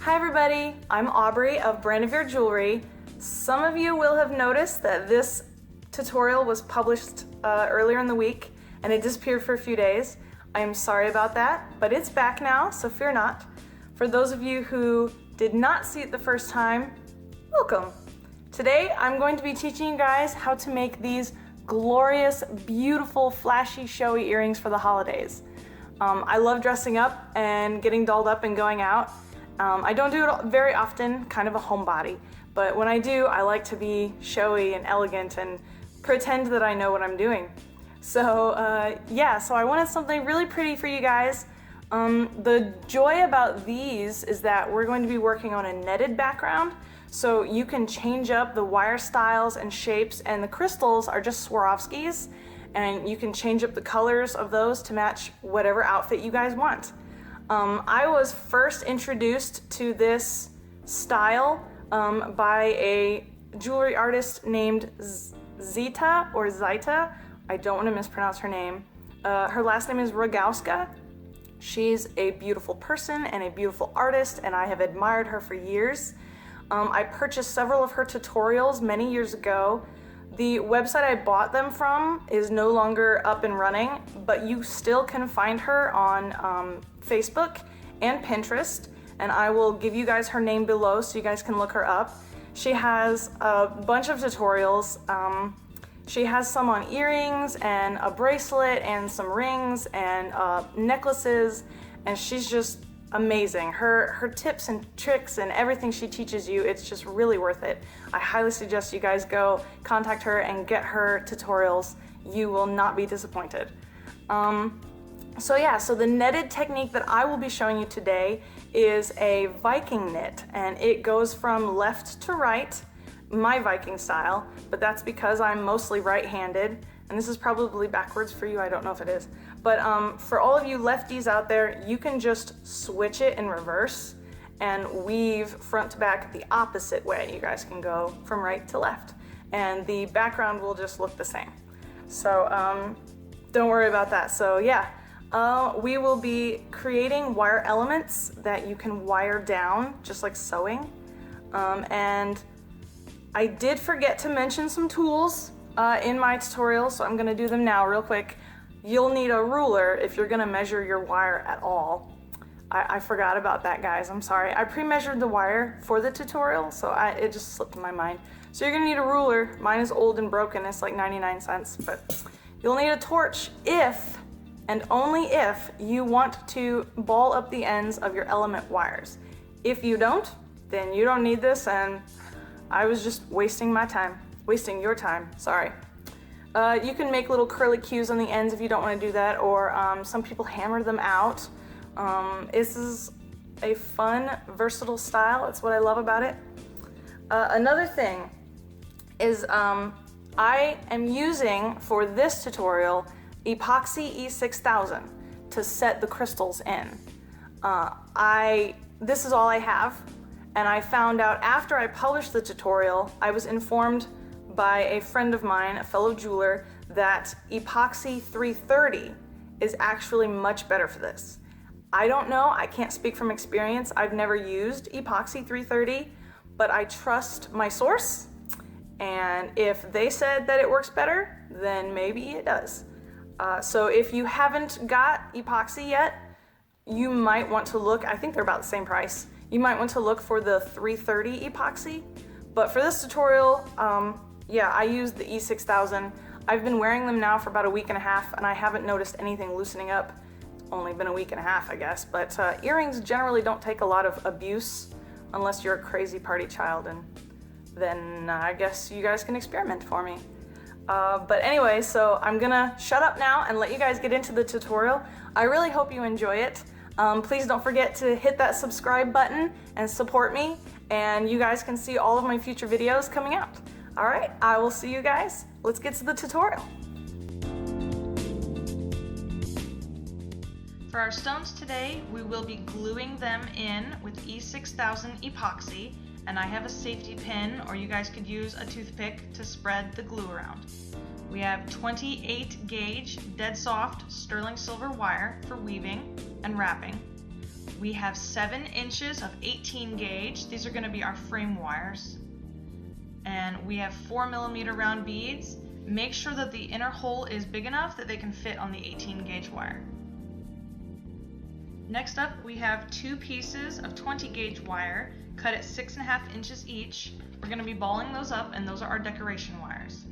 Hi everybody, I'm Aubrey of Brand of Your Jewelry. Some of you will have noticed that this tutorial was published earlier in the week and it disappeared for a few days. I am sorry about that, but it's back now, so fear not. For those of you who did not see it the first time, welcome. Today I'm going to be teaching you guys how to make these glorious, beautiful, flashy, showy earrings for the holidays. I love dressing up and getting dolled up and going out. I don't do it very often, kind of a homebody, but when I do, I like to be showy and elegant and pretend that I know what I'm doing. So so I wanted something really pretty for you guys. The joy about these is that we're going to be working on a netted background, so you can change up the wire styles and shapes, and the crystals are just Swarovskis, and you can change up the colors of those to match whatever outfit you guys want. I was first introduced to this style by a jewelry artist named Zyta or Zyta. I don't want to mispronounce her name. Her last name is Rogowska. She's a beautiful person and a beautiful artist, and I have admired her for years. I purchased several of her tutorials many years ago. The website I bought them from is no longer up and running, but you still can find her on Facebook and Pinterest, and I will give you guys her name below so you guys can look her up. She has a bunch of tutorials. She has some on earrings and a bracelet and some rings and necklaces, and she's just amazing. Her tips and tricks and everything she teaches you, it's just really worth it. I highly suggest you guys go contact her and get her tutorials. You will not be disappointed. So the netted technique that I will be showing you today is a Viking knit, and it goes from left to right, my Viking style, but that's because I'm mostly right-handed, and this is probably backwards for you, I don't know if it is. But for all of you lefties out there, you can just switch it in reverse and weave front to back the opposite way. You guys can go from right to left, and the background will just look the same. So don't worry about that. So we will be creating wire elements that you can wire down, just like sewing. And I did forget to mention some tools in my tutorial, so I'm gonna do them now real quick. You'll need a ruler if you're gonna measure your wire at all. I forgot about that, guys, I'm sorry. I pre-measured the wire for the tutorial, so it just slipped in my mind. So you're gonna need a ruler. Mine is old and broken, it's like 99 cents, but you'll need a torch if, and only if, you want to ball up the ends of your element wires. If you don't, then you don't need this, and I was just wasting your time, sorry. You can make little curly cues on the ends if you don't want to do that, or some people hammer them out. This is a fun, versatile style. It's what I love about it. Another thing is I am using, for this tutorial, Epoxy E6000 to set the crystals in. This is all I have, and I found out after I published the tutorial, I was informed by a friend of mine, a fellow jeweler, that Epoxy 330 is actually much better for this. I don't know, I can't speak from experience. I've never used Epoxy 330, but I trust my source, and if they said that it works better, then maybe it does. So if you haven't got Epoxy yet, you might want to look, I think they're about the same price. You might want to look for the 330 Epoxy, but for this tutorial, I used the E6000. I've been wearing them now for about a week and a half, and I haven't noticed anything loosening up. It's only been a week and a half, I guess, but earrings generally don't take a lot of abuse unless you're a crazy party child, and then I guess you guys can experiment for me. But anyway, so I'm gonna shut up now and let you guys get into the tutorial. I really hope you enjoy it. Please don't forget to hit that subscribe button and support me, and you guys can see all of my future videos coming out. All right, I will see you guys. Let's get to the tutorial. For our stones today, we will be gluing them in with E6000 epoxy, and I have a safety pin, or you guys could use a toothpick to spread the glue around. We have 28 gauge dead soft sterling silver wire for weaving and wrapping. We have 7 inches of 18 gauge. These are going to be our frame wires. And we have 4mm round beads. Make sure that the inner hole is big enough that they can fit on the 18 gauge wire. Next up, we have 2 pieces of 20 gauge wire cut at 6.5 inches each. We're going to be balling those up, and those are our decoration wires.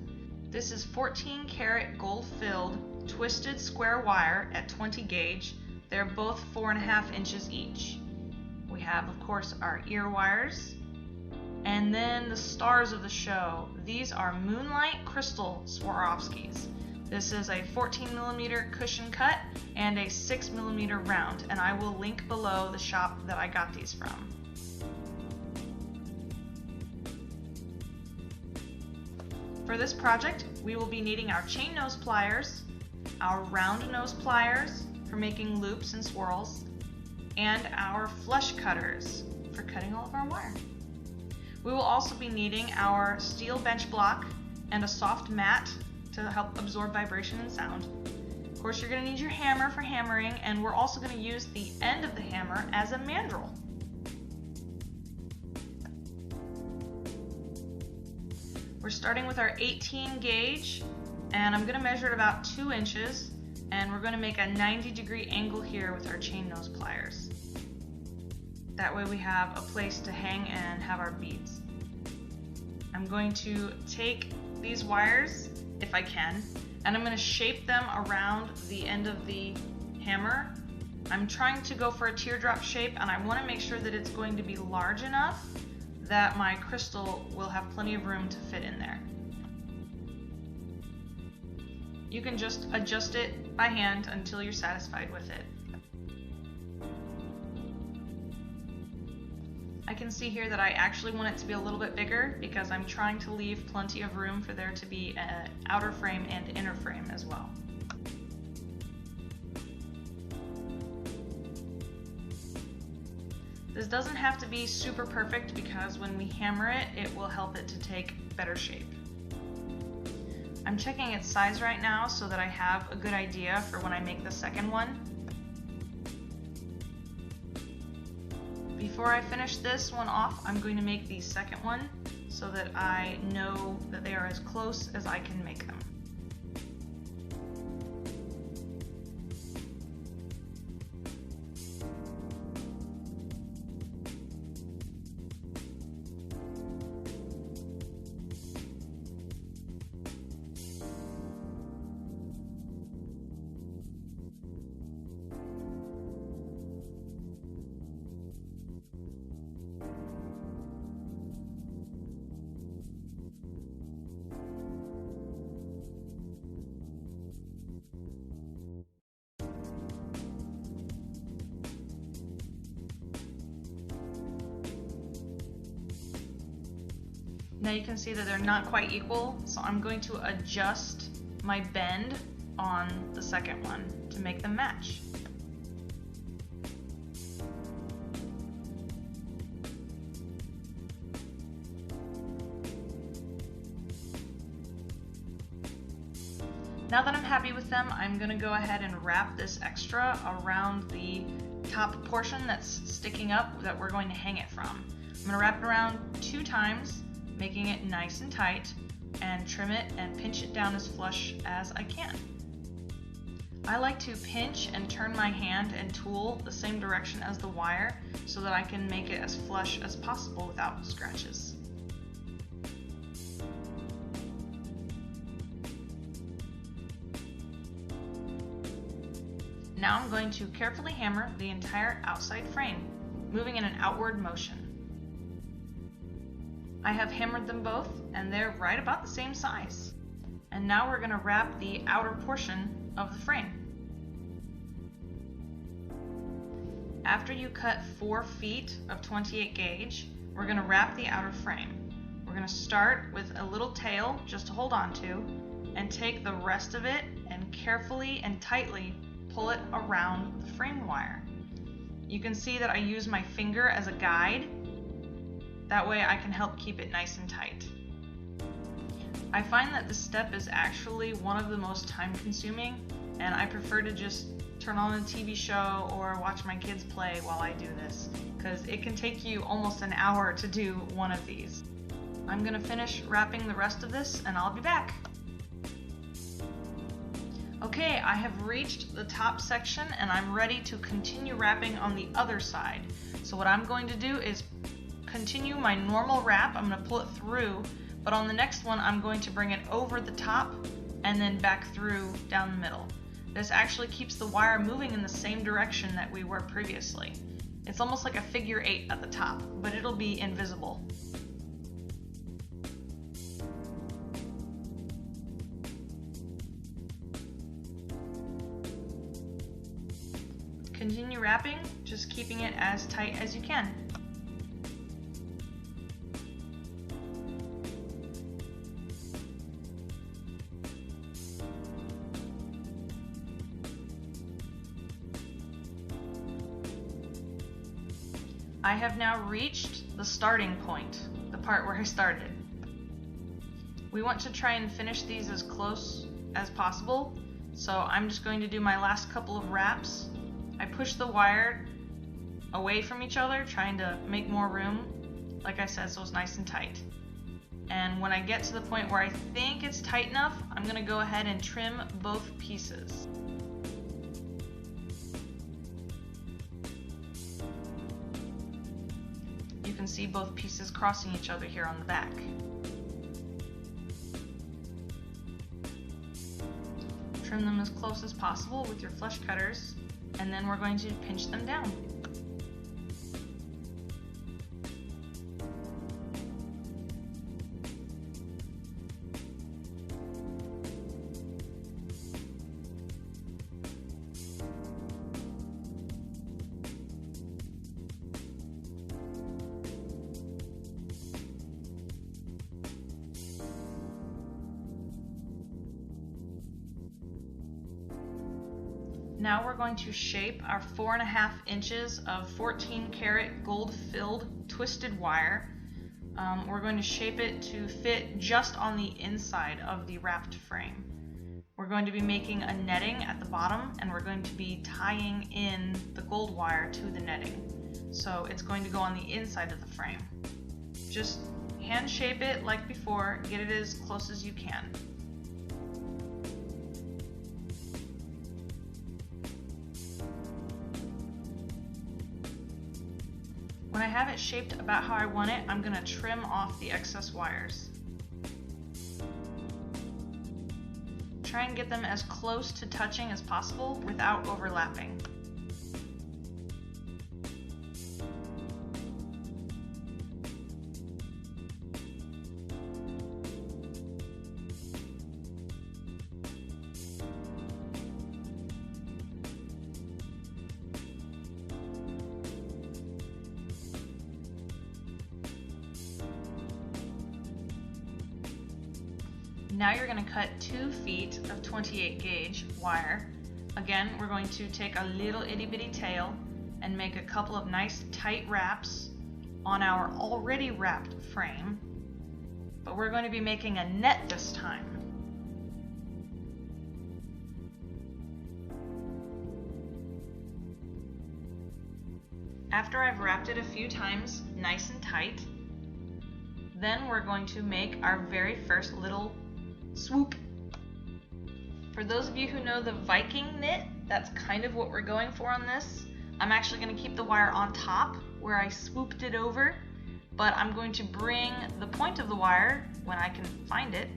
This is 14 karat gold filled twisted square wire at 20 gauge. They're both 4.5 inches each. We have, of course, our ear wires. And then the stars of the show. These are Moonlight Crystal Swarovskis. This is a 14mm cushion cut and a 6mm round, and I will link below the shop that I got these from. For this project, we will be needing our chain nose pliers, our round nose pliers for making loops and swirls, and our flush cutters for cutting all of our wire. We will also be needing our steel bench block and a soft mat to help absorb vibration and sound. Of course, you're going to need your hammer for hammering, and we're also going to use the end of the hammer as a mandrel. We're starting with our 18 gauge, and I'm going to measure it about 2 inches, and we're going to make a 90-degree angle here with our chain nose pliers. That way we have a place to hang and have our beads. I'm going to take these wires, if I can, and I'm going to shape them around the end of the hammer. I'm trying to go for a teardrop shape, and I want to make sure that it's going to be large enough that my crystal will have plenty of room to fit in there. You can just adjust it by hand until you're satisfied with it. I can see here that I actually want it to be a little bit bigger because I'm trying to leave plenty of room for there to be an outer frame and inner frame as well. This doesn't have to be super perfect because when we hammer it, it will help it to take better shape. I'm checking its size right now so that I have a good idea for when I make the second one. Before I finish this one off, I'm going to make the second one so that I know that they are as close as I can make them. Now you can see that they're not quite equal, so I'm going to adjust my bend on the second one to make them match. Now that I'm happy with them, I'm going to go ahead and wrap this extra around the top portion that's sticking up that we're going to hang it from. I'm going to wrap it around 2 times, making it nice and tight, and trim it and pinch it down as flush as I can. I like to pinch and turn my hand and tool the same direction as the wire so that I can make it as flush as possible without scratches. Now I'm going to carefully hammer the entire outside frame, moving in an outward motion. I have hammered them both, and they're right about the same size. And now we're going to wrap the outer portion of the frame. After you cut 4 feet of 28 gauge, we're going to wrap the outer frame. We're going to start with a little tail just to hold on to, and take the rest of it and carefully and tightly pull it around the frame wire. You can see that I use my finger as a guide. That way I can help keep it nice and tight. I find that this step is actually one of the most time consuming, and I prefer to just turn on a TV show or watch my kids play while I do this, because it can take you almost an hour to do one of these. I'm gonna finish wrapping the rest of this and I'll be back. Okay, I have reached the top section and I'm ready to continue wrapping on the other side. So what I'm going to do is continue my normal wrap. I'm going to pull it through, but on the next one I'm going to bring it over the top and then back through down the middle. This actually keeps the wire moving in the same direction that we were previously. It's almost like a figure 8 at the top, but it'll be invisible. Continue wrapping, just keeping it as tight as you can. I have now reached the starting point, the part where I started. We want to try and finish these as close as possible, so I'm just going to do my last couple of wraps. I push the wire away from each other, trying to make more room, like I said, so it's nice and tight. And when I get to the point where I think it's tight enough, I'm going to go ahead and trim both pieces. You can see both pieces crossing each other here on the back. Trim them as close as possible with your flush cutters, and then we're going to pinch them down. Now we're going to shape our 4.5 inches of 14 karat gold filled twisted wire. We're going to shape it to fit just on the inside of the wrapped frame. We're going to be making a netting at the bottom, and we're going to be tying in the gold wire to the netting. So it's going to go on the inside of the frame. Just hand shape it like before, get it as close as you can. When I have it shaped about how I want it, I'm going to trim off the excess wires. Try and get them as close to touching as possible without overlapping. Now you're going to cut 2 feet of 28 gauge wire. Again, we're going to take a little itty bitty tail and make a couple of nice tight wraps on our already wrapped frame, but we're going to be making a net this time. After I've wrapped it a few times nice and tight, then we're going to make our very first little swoop. For those of you who know the Viking knit, that's kind of what we're going for on this. I'm actually going to keep the wire on top where I swooped it over, but I'm going to bring the point of the wire, when I can find it,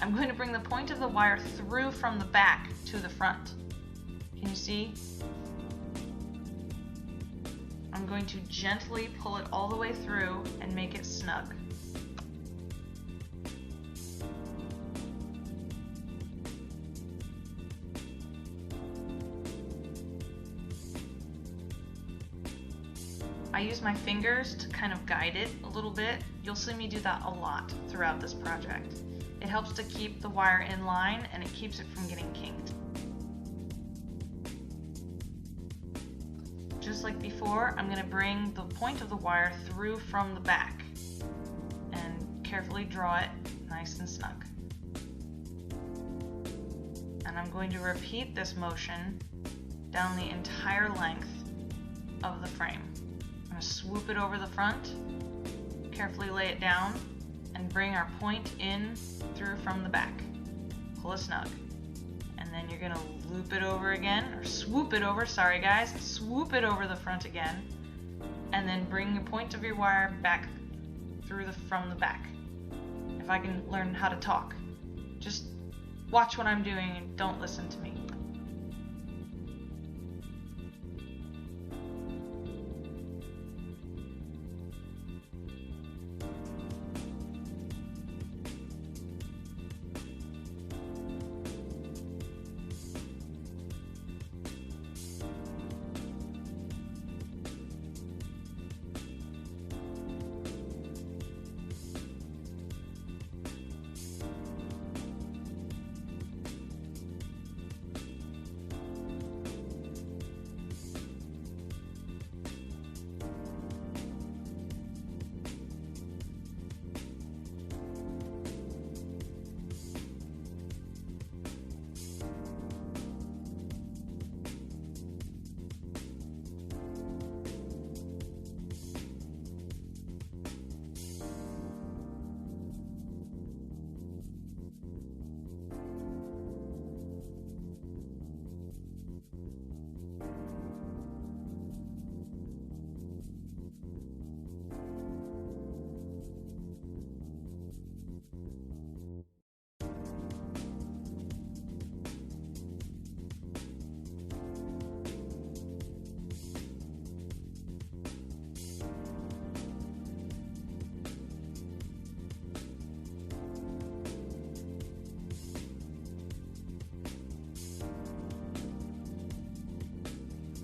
I'm going to bring the point of the wire through from the back to the front. Can you see? I'm going to gently pull it all the way through and make it snug. I use my fingers to kind of guide it a little bit. You'll see me do that a lot throughout this project. It helps to keep the wire in line and it keeps it from getting kinked. Just like before, I'm going to bring the point of the wire through from the back and carefully draw it nice and snug. And I'm going to repeat this motion down the entire length of the frame. I'm going to swoop it over the front, carefully lay it down, and bring our point in through from the back. Pull it snug. And then you're going to loop it over again, or swoop it over, sorry guys, swoop it over the front again, and then bring the point of your wire back through from the back. If I can learn how to talk. Just watch what I'm doing and don't listen to me.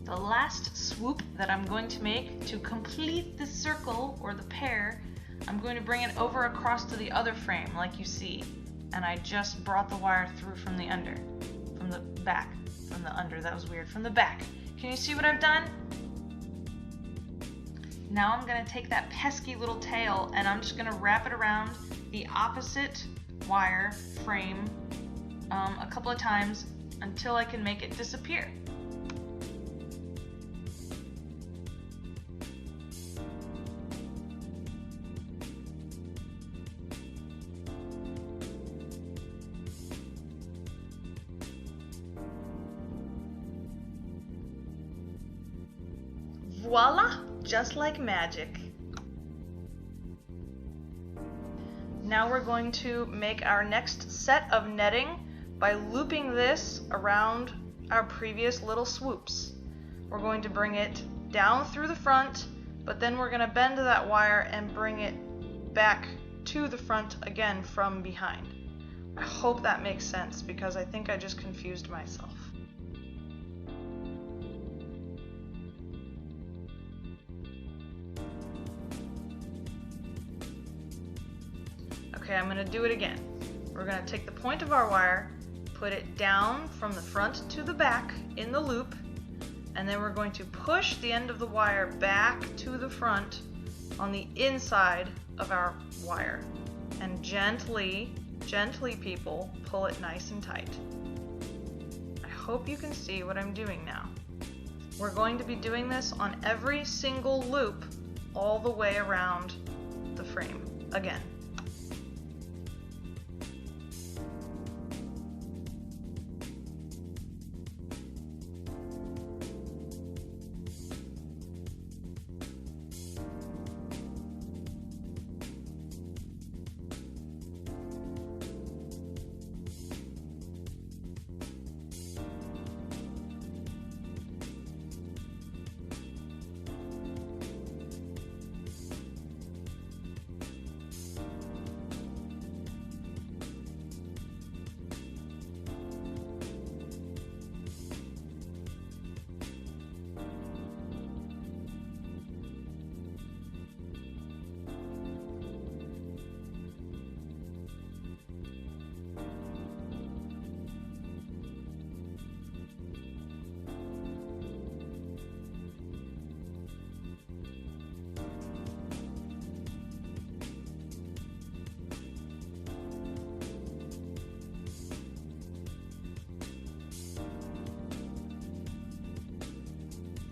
The last swoop that I'm going to make to complete the circle or the pair, I'm going to bring it over across to the other frame like you see. And I just brought the wire through from the under, from the back, from the under, that was weird, from the back. Can you see what I've done? Now I'm going to take that pesky little tail and I'm just going to wrap it around the opposite wire frame a couple of times until I can make it disappear. Voila! Just like magic. Now we're going to make our next set of netting by looping this around our previous little swoops. We're going to bring it down through the front, but then we're going to bend that wire and bring it back to the front again from behind. I hope that makes sense because I think I just confused myself. Okay, I'm going to do it again. We're going to take the point of our wire, put it down from the front to the back in the loop, and then we're going to push the end of the wire back to the front on the inside of our wire. And gently people, pull it nice and tight. I hope you can see what I'm doing now. We're going to be doing this on every single loop all the way around the frame again.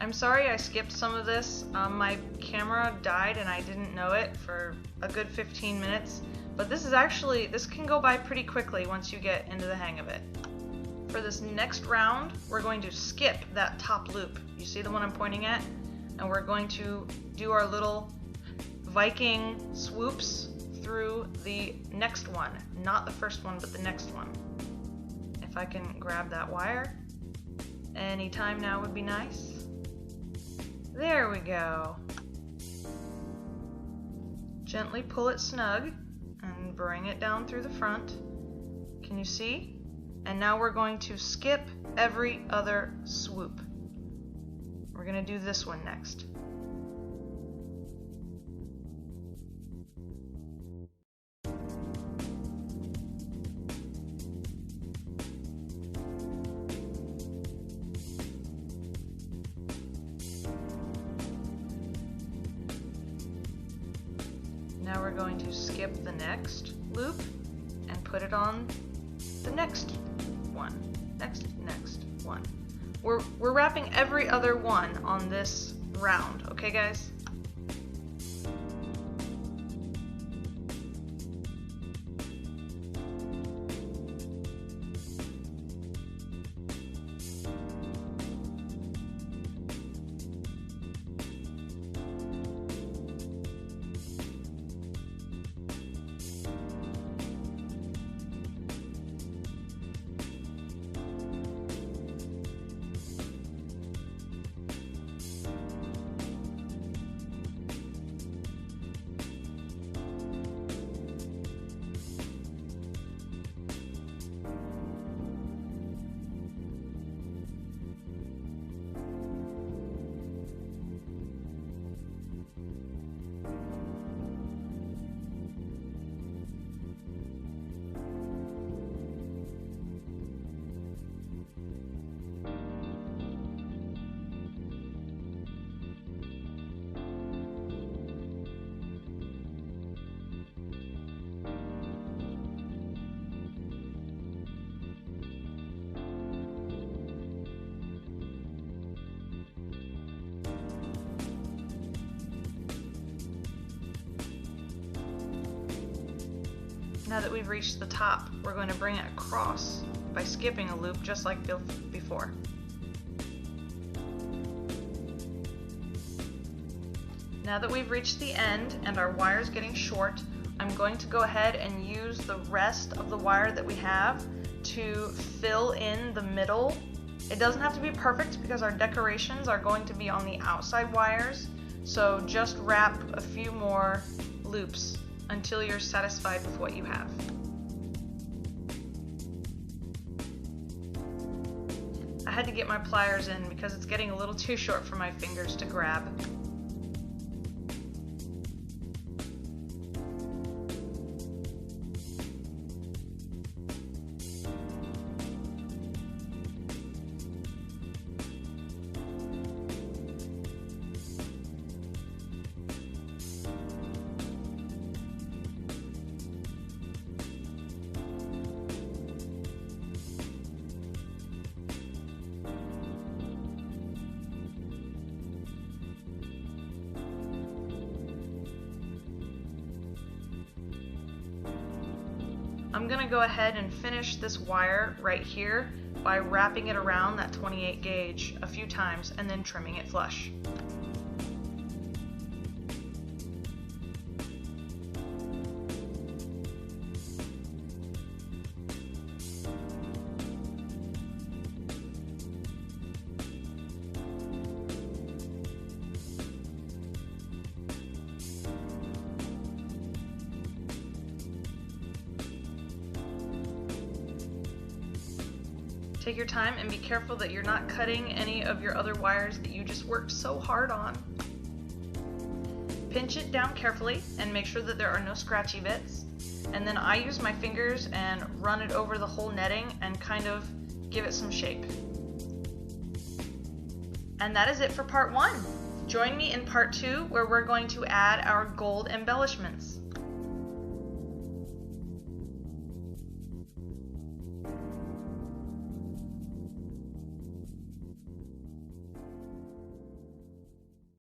I'm sorry I skipped some of this. My camera died and I didn't know it for a good 15 minutes. But this can go by pretty quickly once you get into the hang of it. For this next round, we're going to skip that top loop. You see the one I'm pointing at? And we're going to do our little Viking swoops through the next one. Not the first one, but the next one. If I can grab that wire. Any time now would be nice. There we go. Gently pull it snug and bring it down through the front. Can you see? And now we're going to skip every other swoop. We're going to do this one next. Now we're going to skip the next loop and put it on the next one. Next one. We're wrapping every other one on this round, okay guys? Now that we've reached the top, we're going to bring it across by skipping a loop just like before. Now that we've reached the end and our wire is getting short, I'm going to go ahead and use the rest of the wire that we have to fill in the middle. It doesn't have to be perfect because our decorations are going to be on the outside wires, so just wrap a few more loops until you're satisfied with what you have. I had to get my pliers in because it's getting a little too short for my fingers to grab. I'm gonna go ahead and finish this wire right here by wrapping it around that 28 gauge a few times and then trimming it flush. Take your time and be careful that you're not cutting any of your other wires that you just worked so hard on. Pinch it down carefully and make sure that there are no scratchy bits. And then I use my fingers and run it over the whole netting and kind of give it some shape. And that is it for part 1. Join me in part 2 where we're going to add our gold embellishments.